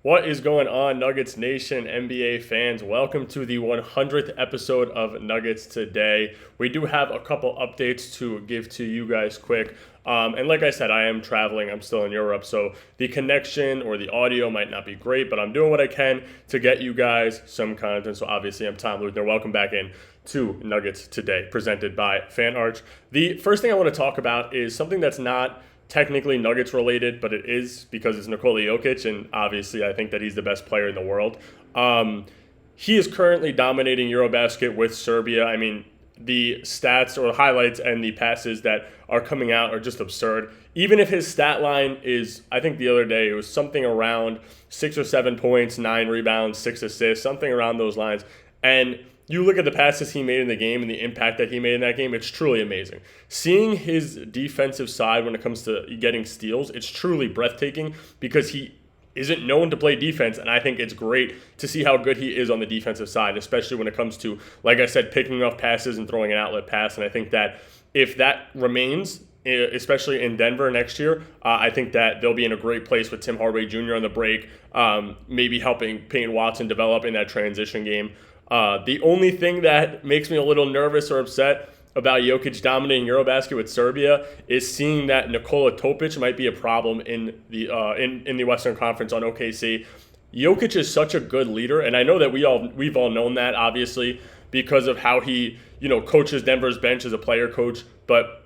What is going on, Nuggets Nation, NBA fans? Welcome to the 100th episode of Nuggets Today. We do have a couple updates to give to you guys quick. And like I said, I am traveling. I'm still in Europe, so the connection or the audio might not be great, but I'm doing what I can to get you guys some content. So obviously, I'm Tom Leuthner. Welcome back in to Nuggets Today, presented by FanArch. The first thing I want to talk about is something that's not technically Nuggets related, but it is because it's Nikola Jokic, and obviously I think that he's the best player in the world. He is currently dominating Eurobasket with Serbia. I mean, the stats or highlights and the passes that are coming out are just absurd. Even if his stat line is, I think the other day it was something around 6 or 7 points, 9 rebounds, 6 assists, something around those lines. And you look at the passes he made in the game and the impact that he made in that game, it's truly amazing. Seeing his defensive side when it comes to getting steals, it's truly breathtaking because he isn't known to play defense, and I think it's great to see how good he is on the defensive side, especially when it comes to, like I said, picking off passes and throwing an outlet pass. And I think that if that remains, especially in Denver next year, I think that they'll be in a great place with Tim Hardaway Jr. on the break, maybe helping Payne Watson develop in that transition game. The only thing that makes me a little nervous or upset about Jokic dominating Eurobasket with Serbia is seeing that Nikola Topic might be a problem in the in the Western Conference on OKC. Jokic is such a good leader, and I know that we've all known that, obviously, because of how he coaches Denver's bench as a player coach, but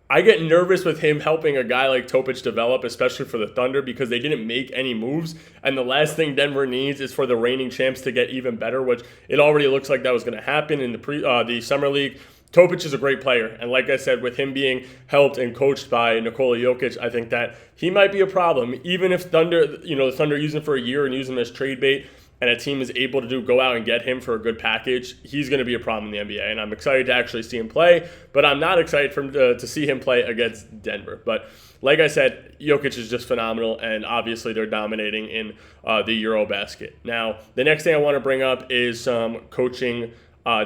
I get nervous with him helping a guy like Topic develop, especially for the Thunder, because they didn't make any moves. And the last thing Denver needs is for the reigning champs to get even better, which it already looks like that was going to happen in the Summer League. Topic is a great player. And like I said, with him being helped and coached by Nikola Jokic, I think that he might be a problem. Even if the Thunder use him for a year and use him as trade bait, and a team is able to go out and get him for a good package, he's going to be a problem in the NBA. And I'm excited to actually see him play, but I'm not excited to see him play against Denver. But like I said, Jokic is just phenomenal, and obviously they're dominating in the Eurobasket. Now, the next thing I want to bring up is some coaching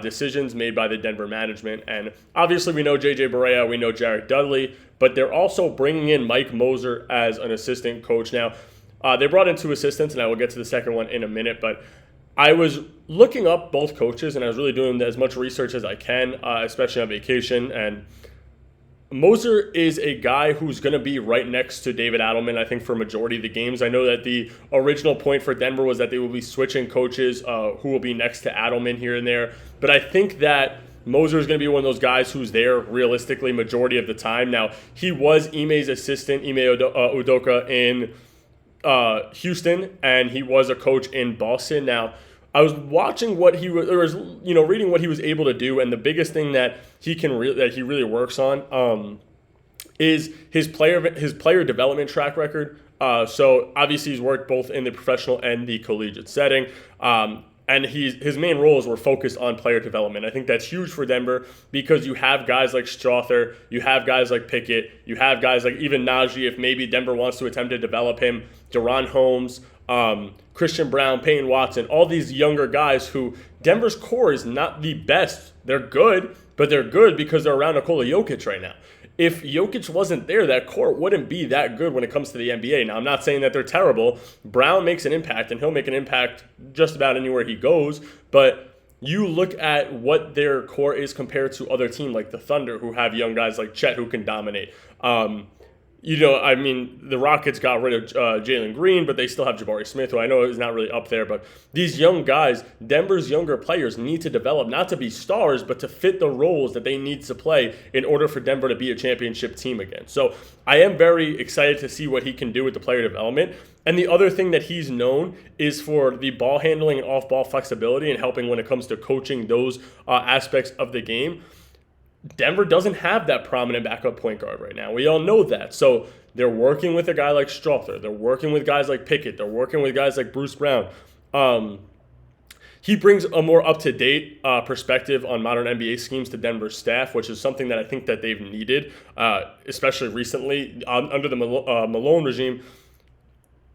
decisions made by the Denver management. And obviously we know J.J. Barea, we know Jared Dudley, but they're also bringing in Mike Moser as an assistant coach. Now, they brought in 2 assistants, and I will get to the second one in a minute, but I was looking up both coaches, and I was really doing as much research as I can, especially on vacation, and Moser is a guy who's going to be right next to David Adelman, I think, for a majority of the games. I know that the original point for Denver was that they will be switching coaches who will be next to Adelman here and there, but I think that Moser is going to be one of those guys who's there realistically majority of the time. Now, he was Ime's assistant, Ime Udoka, in Houston, and he was a coach in Boston. Now, I was watching what he was, reading what he was able to do, and the biggest thing that he really works on is his player development track record. So obviously he's worked both in the professional and the collegiate setting. And his main roles were focused on player development. I think that's huge for Denver because you have guys like Strother, you have guys like Pickett, you have guys like even Najee, if maybe Denver wants to attempt to develop him, Deron Holmes, Christian Brown, Payne Watson, all these younger guys who Denver's core is not the best. They're good, but they're good because they're around Nikola Jokic right now. If Jokic wasn't there, that core wouldn't be that good when it comes to the NBA. Now, I'm not saying that they're terrible. Brown makes an impact, and he'll make an impact just about anywhere he goes. But you look at what their core is compared to other teams like the Thunder, who have young guys like Chet who can dominate. The Rockets got rid of Jalen Green, but they still have Jabari Smith, who I know is not really up there. But these young guys, Denver's younger players, need to develop, not to be stars, but to fit the roles that they need to play in order for Denver to be a championship team again. So I am very excited to see what he can do with the player development. And the other thing that he's known is for the ball handling and off-ball flexibility and helping when it comes to coaching those aspects of the game. Denver doesn't have that prominent backup point guard right now. We all know that. So they're working with a guy like Strother. They're working with guys like Pickett. They're working with guys like Bruce Brown. He brings a more up-to-date perspective on modern NBA schemes to Denver's staff, which is something that I think that they've needed, especially recently. Under the Malone regime,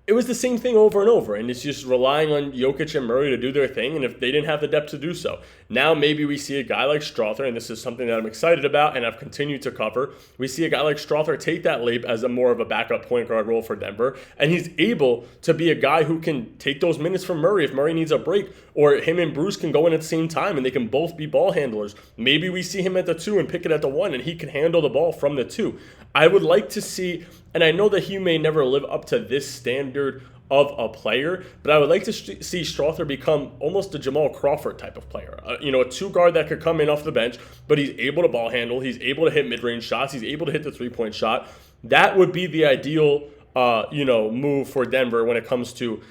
it was the same thing over and over, and it's just relying on Jokic and Murray to do their thing, and if they didn't have the depth to do so. Now maybe we see a guy like Strother, and this is something that I'm excited about and I've continued to cover. We see a guy like Strother take that leap as a more of a backup point guard role for Denver, and he's able to be a guy who can take those minutes from Murray if Murray needs a break, or him and Bruce can go in at the same time, and they can both be ball handlers. Maybe we see him at the 2 and pick it at the 1, and he can handle the ball from the 2. I would like to see, and I know that he may never live up to this standard of a player, but I would like to see Strother become almost a Jamal Crawford type of player. A 2 guard that could come in off the bench, but he's able to ball handle, he's able to hit mid-range shots, he's able to hit the 3-point shot. That would be the ideal move for Denver when it comes to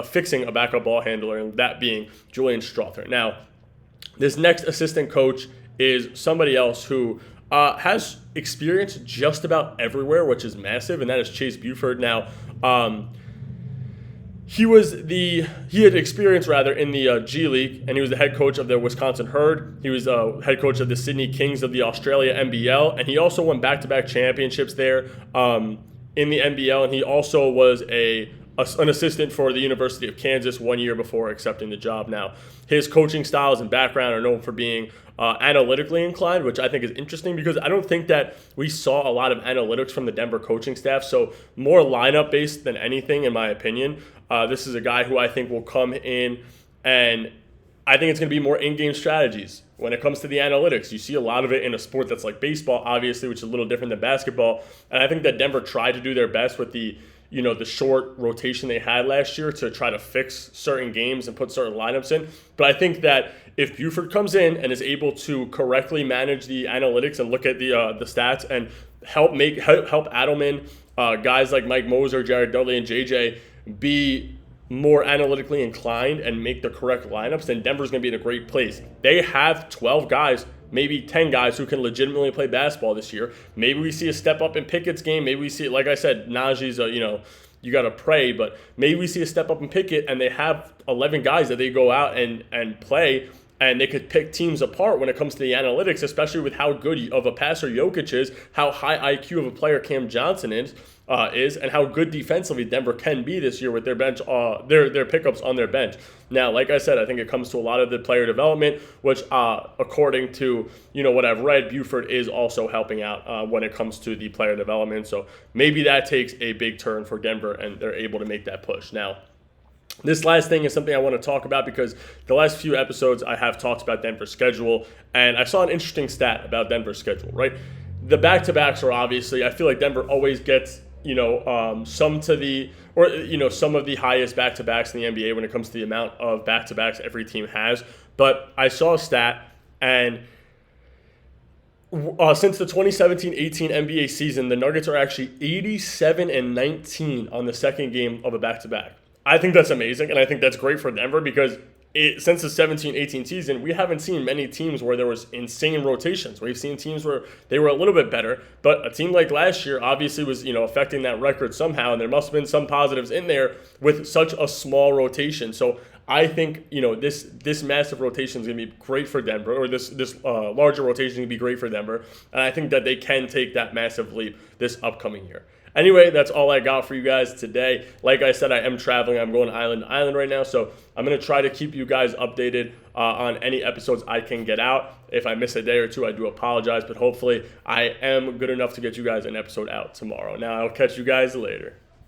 fixing a backup ball handler, and that being Julian Strother. Now, this next assistant coach is somebody else who has experience just about everywhere, which is massive, and that is Chase Buford. Now, he had experience in the G League, and he was the head coach of the Wisconsin Herd. He was head coach of the Sydney Kings of the Australia NBL, and he also won back-to-back championships there in the NBL, and he also was an assistant for the University of Kansas 1 year before accepting the job. Now, his coaching styles and background are known for being analytically inclined, which I think is interesting because I don't think that we saw a lot of analytics from the Denver coaching staff, so more lineup-based than anything, in my opinion. This is a guy who I think will come in, and I think it's going to be more in-game strategies. When it comes to the analytics, you see a lot of it in a sport that's like baseball, obviously, which is a little different than basketball, and I think that Denver tried to do their best with the short rotation they had last year to try to fix certain games and put certain lineups in. But I think that if Buford comes in and is able to correctly manage the analytics and look at the stats and help Adelman, guys like Mike Moser, Jared Dudley, and JJ be more analytically inclined and make the correct lineups, then Denver's going to be in a great place. They have 12 guys, maybe 10 guys who can legitimately play basketball this year. Maybe we see a step up in Pickett's game. Maybe we see, like I said, Najee's, you got to pray, but maybe we see a step up in Pickett and they have 11 guys that they go out and play, and they could pick teams apart when it comes to the analytics, especially with how good of a passer Jokic is, how high IQ of a player Cam Johnson is, and how good defensively Denver can be this year with their bench, their pickups on their bench. Now, like I said, I think it comes to a lot of the player development, which according to what I've read, Buford is also helping out when it comes to the player development. So maybe that takes a big turn for Denver and they're able to make that push. Now, this last thing is something I want to talk about because the last few episodes I have talked about Denver's schedule, and I saw an interesting stat about Denver's schedule, right? The back-to-backs are obviously, I feel like Denver always gets some of the highest back-to-backs in the NBA when it comes to the amount of back-to-backs every team has. But I saw a stat, and since the 2017-18 NBA season, the Nuggets are actually 87-19 on the second game of a back-to-back. I think that's amazing, and I think that's great for Denver because since the 17-18 season, we haven't seen many teams where there was insane rotations. We've seen teams where they were a little bit better, but a team like last year obviously was affecting that record somehow, and there must have been some positives in there with such a small rotation. So I think this massive rotation is going to be great for Denver, or this larger rotation is going to be great for Denver, and I think that they can take that massive leap this upcoming year. Anyway, that's all I got for you guys today. Like I said, I am traveling. I'm going island to island right now, so I'm going to try to keep you guys updated on any episodes I can get out. If I miss a day or two, I do apologize, but hopefully I am good enough to get you guys an episode out tomorrow. Now, I'll catch you guys later.